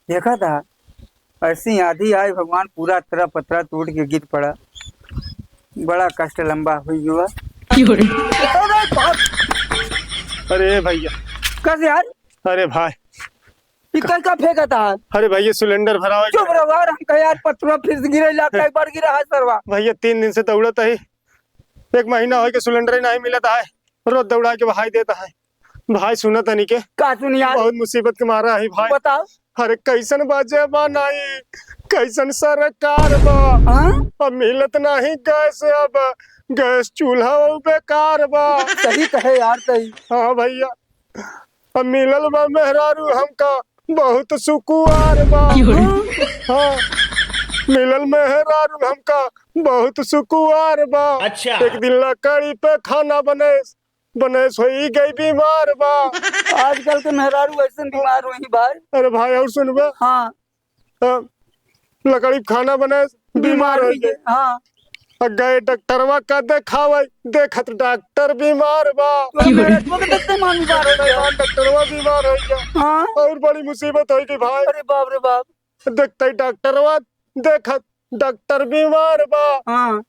देखा था ऐसी आंधी आई भगवान पूरा तरह पतरा टूट के गिर पड़ा। बड़ा कष्ट लंबा हुई हुआ। अरे बाप! अरे भैया, कैसे यार अरे भाई, इकल का फेंका था। अरे भैया सिलेंडर भरा हुआ है। चुप रहो यार, हम कहे यार पतरा फिर से गिरे लाता एक बार गिरा है सरवा। भैया 3 दिन से दौड़त है, 1 महीना हो के सिलेंडर ही नहीं मिलता है। रोज दौड़ा के भाई देता है। भाई सुनत नहीं के का सुन यार, बहुत मुसीबत के मारा है भाई। बताओ। अरे कैसन बाजे बा नहीं, कैसन सरकार बा। हाँ अब मिलत नहीं गैस, अब गैस चूल्हा बेकार बा। सही कहे यार सही। हाँ भैया, अब मिलल बा मेहरारू हमका बहुत सुकुआर बा। हाँ, मिलल मेहरारू हमका बहुत सुकुआर बा। अच्छा। एक दिन लकड़ी पे खाना बने सोई गई बीमार बा। आजकल के मेहरारू ऐसे बीमार हुई भाई। अरे भाई और सुनबे, हाँ लकड़ी पे खाना बने बीमार हो गए। हाँ गए डॉक्टरवा का देखावे, देखत डॉक्टर बीमार बा। तो मेरे को तो देखते मान बीमार हो गया। डॉक्टरवा बीमार हो गया। हाँ और बड़ी मुसीबत हो गई भाई। अरे बाप रे बाप। देखते डॉक्टरवा, देखत डॉक्टर बीमार बा। हाँ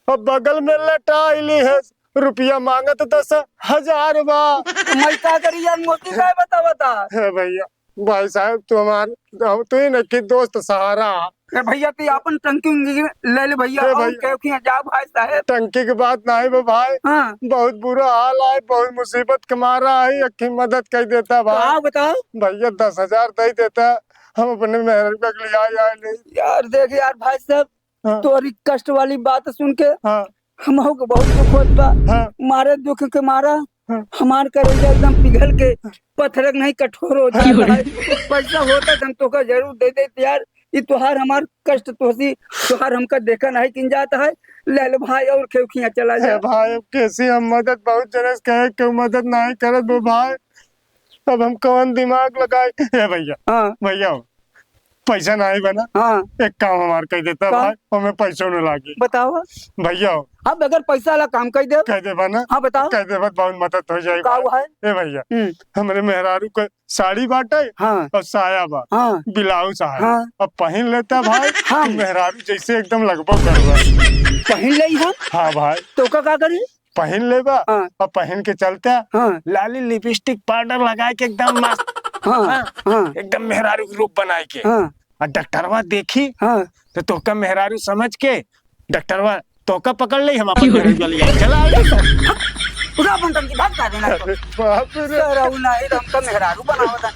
अब बगल में लटाइली है, रुपया मांगत 10,000 बा। मैं क्या करी यार, मोती का बता बता। है भैया, भाई साहब तू ही न कि दोस्त सहारा। ए भैया तू अपन टंकी उंगी ले ले भैया। अरे और भैया। कहो कि जा भाई साहब। टंकी की बात नहीं बा भाई, हाँ बहुत बुरा हाल है, बहुत मुसीबत के मारा है। अखी मदद कर देता भाई। हाँ बताओ भैया 10,000 दे देता, हम अपने मेहर के लिए आए नहीं। यार। देख यार भाई साहब, हाँ। तोरी कष्ट वाली बात सुन के हाँ हमहू को बहुत दुख होत बा। हाँ मारे दुख के मारा हाँ। हमार करेजा एकदम पिघल के पत्थर नहीं कठोर हो जाता है। पैसा होता तो हम तो का जरूर दे देते यार। ये तोहार हमार कष्ट तोसी तोहार हमका देखा नहीं किन जाता है। ले लो भाई और खेवखिया चला है जा। भाई, अब कैसी हम मदद बहुत जनस कहे क्यों मदद नहीं करत वो भाई। अब हम कौन दिमाग लगाए। है भैया, हाँ भैया पैसा नहीं बना, हाँ एक काम हमार कह देता का? भाई, हमें पैसों न लागे। बताओ। भैया अब अगर पैसा वाला काम कर दे। कह दे ना, हाँ बताओ। कह दे बहुत मदद हो जाएगी। का हुआ है? ए भैया, हमारे मेहरारू को साड़ी बाटे हाँ और साया बा, हाँ ब्लाउज है। हाँ। अब पहन लेता भाई। हाँ। मेहरारू जैसे एकदम लगभग करवा। पहन ले हम। हाँ भाई, तो का करी। पहन ले बा। हाँ। और पहन के चलता, हाँ लाली लिपस्टिक पाउडर लगा के एकदम मस्त, हाँ हाँ एकदम मेहरारू के रूप बनाए के। हाँ और डॉक्टरवा देखी हाँ तो तोका मेहरारू समझ के डॉक्टरवा तोका पकड़ ले, हम अपन मेहरारू वाली आई चला आए। पूरा अपन टंकी भाग का देना। बाप रे। सर नहीं हमका मेहरारू बनावता।